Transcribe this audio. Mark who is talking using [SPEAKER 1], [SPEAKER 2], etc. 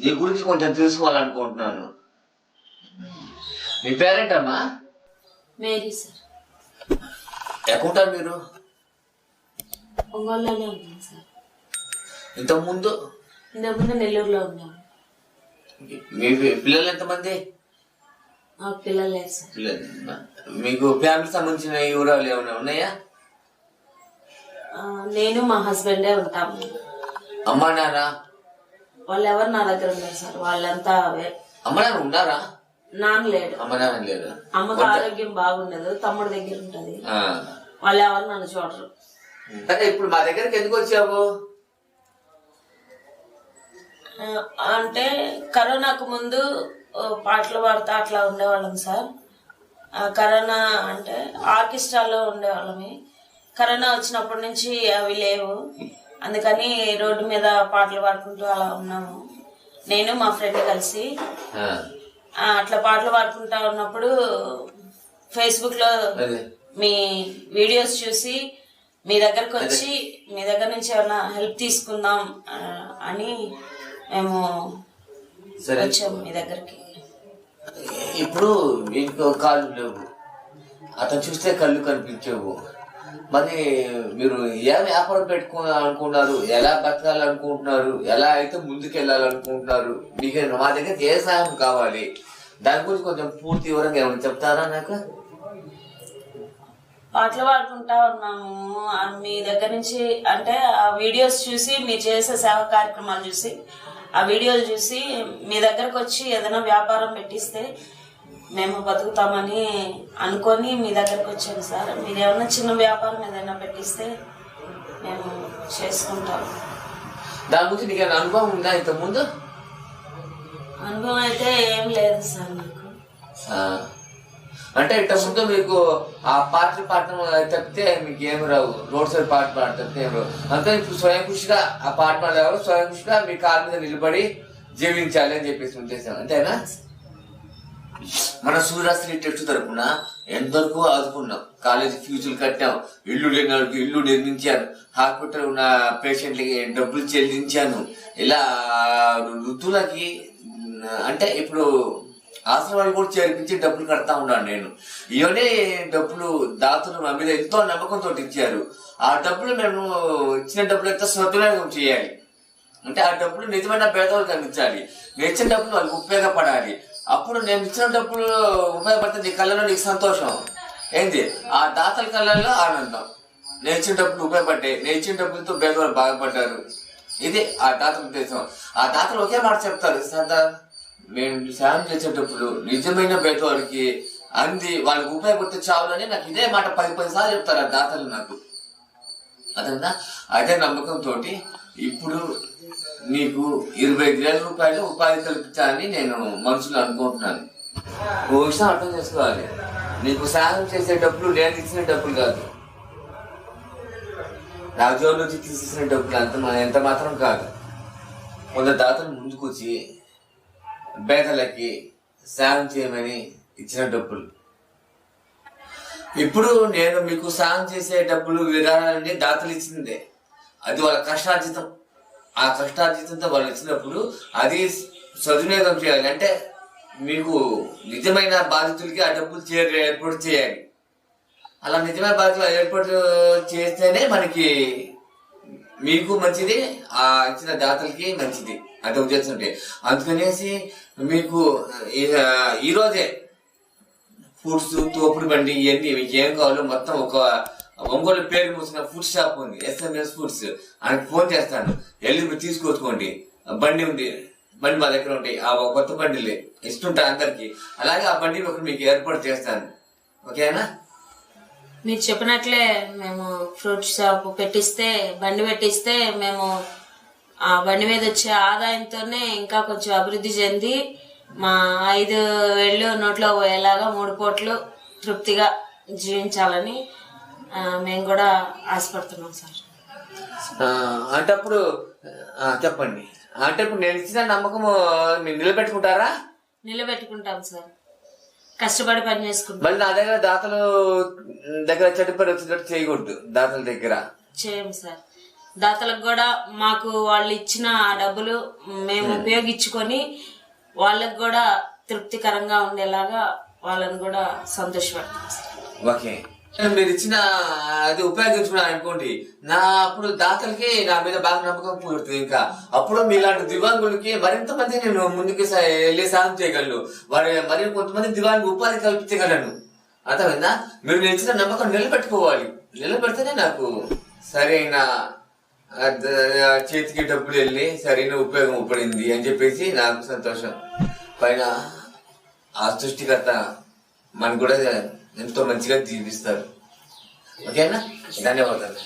[SPEAKER 1] నీ గురించి కొంచెం తెలుసుకోవాలనుకుంటున్నాను. మీ పేరేంటమ్మా?
[SPEAKER 2] Mary sir.
[SPEAKER 1] ఎక్కడుంటారు మీరు?
[SPEAKER 2] ఒంగోలులోనే ఉన్నాం సార్.
[SPEAKER 1] ఇంతకుముందు
[SPEAKER 2] నెల్లూరులో ఉన్నాం.
[SPEAKER 1] మీ పిల్లలు ఎంతమంది?
[SPEAKER 2] పిల్లలు లేరు సార్.
[SPEAKER 1] మీకు ఫ్యామిలీ సంబంధించిన వివరాలు ఏమైనా ఉన్నాయా?
[SPEAKER 2] నేను మా హస్బెండే ఉంటాము.
[SPEAKER 1] అమ్మా నాన్న
[SPEAKER 2] వాళ్ళు ఎవరు నా దగ్గర ఉన్నారు సార్. వాళ్ళంతా
[SPEAKER 1] అమ్మ నాన్న ఉన్నారా?
[SPEAKER 2] నాన్న లేడు.
[SPEAKER 1] అమ్మ నాన్న లేరు.
[SPEAKER 2] అమ్మకి ఆరోగ్యం బాగుండదు, తమ్ముడు దగ్గర ఉంటది. వాళ్ళు ఎవరు నన్ను చూడరు.
[SPEAKER 1] అంటే ఇప్పుడు మా దగ్గరికి ఎందుకు వచ్చావు?
[SPEAKER 2] అంటే కరోనాకు ముందు పాటలు పాడుతూ అట్లా ఉండేవాళ్ళం సార్. కరోనా అంటే ఆర్కెస్ట్రాలో ఉండేవాళ్ళమి. కరోనా వచ్చినప్పటి నుంచి అవి లేవు. అందుకని రోడ్డు మీద పాటలు పాడుకుంటూ అలా ఉన్నాము. నేను మా ఫ్రెండ్ కలిసి అట్లా పాటలు పాడుకుంటా ఉన్నప్పుడు ఫేస్బుక్ లో మీ వీడియోస్ చూసి మీ దగ్గరకు వచ్చి మీ దగ్గర నుంచి ఏమైనా హెల్ప్ తీసుకుందాం అని మేము వచ్చాము మీ దగ్గరికి.
[SPEAKER 1] ఇప్పుడు మీకు కాళ్ళు లేవు, అతను చూస్తే కళ్ళు కనిపించవు. మరి మీరు ఏం వ్యాపారం పెట్టుకోవాలనుకుంటున్నారు? ఎలా బతకాలనుకుంటున్నారు? ఎలా అయితే ముందుకు వెళ్ళాలనుకుంటున్నారు? మీకు మా దగ్గర ఏ సహాయం కావాలి? దాని గురించి కొంచెం పూర్తి వివరంగా ఏమైనా చెప్తారా నాకు?
[SPEAKER 2] పాటలు పాడుకుంటా ఉన్నాము మీ దగ్గర నుంచి. అంటే ఆ వీడియోస్ చూసి మీరు చేసే సేవా కార్యక్రమాలు చూసి ఆ వీడియోలు చూసి మీ దగ్గరకు వచ్చి ఏదైనా వ్యాపారం పెట్టిస్తే మేము బతుకుతామని అనుకొని మీ దగ్గరకు వచ్చాము సార్. మీరు ఏమన్నా చిన్న వ్యాపారం ఏదైనా పెట్టిస్తే మేము చేసుకుంటాము.
[SPEAKER 1] దాని గురించి నీకు అనుభవం ఉందా ఇంతకుముందు?
[SPEAKER 2] అనుభవం అయితే ఏం లేదు సార్ నాకు.
[SPEAKER 1] అంటే ఇంతకుముందు మీకు ఆ పాటలు పాడటం తప్పితే మీకు ఏమి రావు, రోడ్ సైడ్ పాట పాడితే ఏమి రావు. అంతా ఇప్పుడు స్వయం కృషిగా ఆ పాట పాడేవారు స్వయం కృషిగా మీ కాళ్ళ మీద నిలబడి జీవించాలి అని చెప్పేసి ఉద్దేశం, అంతేనా? మన సూర్యాస్త్రి టెస్ట్ తరపున ఎంతవరకు ఆదుకున్నాం. కాలేజీ ఫీజులు కట్టాం, ఇల్లు లేని వాళ్ళకి ఇల్లు నిర్మించాను, హాస్పిటల్ ఉన్న పేషెంట్లకి డబ్బులు చెల్లించాను. ఇలా వృద్ధులకి అంటే ఇప్పుడు ఆశ్రమాలు కూడా చేర్పించి డబ్బులు కడతా ఉన్నాను నేను. ఇవన్నీ డబ్బులు దాతలు మా మీద ఎంతో నమ్మకంతో ఇచ్చారు. ఆ డబ్బులు మేము ఇచ్చిన డబ్బులు ఎంత సద్వినియోగం చేయాలి అంటే ఆ డబ్బులు నిజమైన పేదవాళ్ళకి అందించాలి. నేను ఇచ్చిన డబ్బులు వాళ్ళకి ఉపయోగపడాలి. అప్పుడు నేను ఇచ్చిన డబ్బులు ఉపయోగపడితే నీ కళ్ళలో నీకు సంతోషం ఏంది, ఆ దాతల కళ్ళల్లో ఆనందం. నేను ఇచ్చిన డబ్బులు ఉపయోగపడ్డాయి, నేను ఇచ్చిన డబ్బులతో పేదవాళ్ళు బాగుపడ్డారు. ఇది ఆ దాతల ఉద్దేశం. ఆ దాతలు ఒకే మాట చెప్తారు, సర్దార్ మేము సాయం చేసేటప్పుడు నిజమైన పేదవాడికి అంది వాళ్ళకి ఉపయోగపడితే చావులని నాకు ఇదే మాట 10 సార్లు చెప్తారు ఆ దాతలు నాకు. అదన్నా అదే నమ్మకంతో ఇప్పుడు నీకు 25,000 రూపాయలు ఉపాధి కల్పించాలని నేను మనసులో అనుకుంటున్నాను. ఓ విషయం అర్థం చేసుకోవాలి, నీకు సాయం చేసే డబ్బులు నేను ఇచ్చిన డబ్బులు కాదు, నా జోలు నుంచి తీసేసిన డబ్బులు ఎంత మాత్రం కాదు. కొంత దాతలు ముందుకొచ్చి పేదలకి సాయం చేయమని ఇచ్చిన డబ్బులు. ఇప్పుడు నేను మీకు సాయం చేసే డబ్బులు విరాళాలని దాతలు ఇచ్చిందే, అది వాళ్ళ కష్టార్జితం. ఆ కష్టార్జితంతో వాళ్ళు ఇచ్చినప్పుడు అది సద్వినియోగం చేయాలి. అంటే మీకు నిజమైన బాధితులకి ఆ డబ్బులు ఏర్పాటు చేయాలి. అలా నిజమైన బాధితులు ఏర్పాటు చేస్తేనే మనకి మీకు మంచిది, ఆ ఇచ్చిన దాతలకి మంచిది. అంటే ఉద్దేశం ఉంటే అందుకనేసి మీకు ఈరోజే ఫుడ్స్, తోపుడు బండి, ఇవన్నీ మీకు ఏం కావాలో మొత్తం ఒక ఒంగోలు పేరు మూసిన ఫుడ్ షాప్ ఉంది, SMS ఫుడ్స్, ఆయనకు ఫోన్ చేస్తాను, వెళ్ళి మీరు తీసుకొచ్చుకోండి. బండి ఉంది, బండి మా దగ్గర ఉంటాయి, ఆ కొత్త బండిలే ఇస్తుంటాయి అందరికి. అలాగే ఆ బండి ఒకటి మీకు ఏర్పాటు చేస్తాను, ఓకేనా?
[SPEAKER 2] మీరు చెప్పినట్లే మేము ఫ్రూట్ షాప్ పెట్టిస్తే, బండి పెట్టిస్తే మేము ఆ బండి మీద వచ్చే ఆదాయంతోనే ఇంకా కొంచెం అభివృద్ధి చెంది మా 5 వేళ్ళు నోట్లో పోయేలాగా 3 పూటలు తృప్తిగా జీవించాలని మేము కూడా ఆశపడుతున్నాం సార్.
[SPEAKER 1] అంటే అప్పుడు చెప్పండి, అంటే ఇప్పుడు నేను ఇచ్చిన నమ్మకము మీరు నిలబెట్టుకుంటారా?
[SPEAKER 2] నిలబెట్టుకుంటాం సార్, కష్టపడి పని చేసుకుంటాం.
[SPEAKER 1] మళ్ళీ నా దగ్గర దాతలు దగ్గర చెట్టుపడి వచ్చేటట్టు చేయకూడదు, దాతల దగ్గర
[SPEAKER 2] చేయం సార్. దాతలకు కూడా మాకు వాళ్ళు ఇచ్చిన ఆ డబ్బులు మేము ఉపయోగించుకొని వాళ్ళకు కూడా తృప్తికరంగా ఉండేలాగా వాళ్ళని కూడా సంతోషపడతాం.
[SPEAKER 1] ఓకే, మీరు ఇచ్చిన అది ఉపయోగించుకున్నాను అనుకోండి, నా అప్పుడు దాతలకి నా మీద బాగా నమ్మకం కుదురుతుంది. ఇంకా అప్పుడు మీలాంటి దివ్యాంగులకి మరింత మంది నేను ముందుకు వెళ్ళి సాయం చేయగలను, మరి కొంతమంది దివ్యాంగులకు ఉపాధి కల్పించగలను. అర్థమైందా? మీరు నేను ఇచ్చిన నమ్మకం నిలబెట్టుకోవాలి. నిలబెడితేనే నాకు సరైన చేతికి డబ్బులు వెళ్ళి సరైన ఉపయోగం పడింది అని చెప్పేసి నాకు సంతోషం. పైన ఆ సృష్టికర్త మనకు కూడా ఎంతో మంచిగా జీవిస్తారు. ఓకేనా? ధన్యవాదాలు.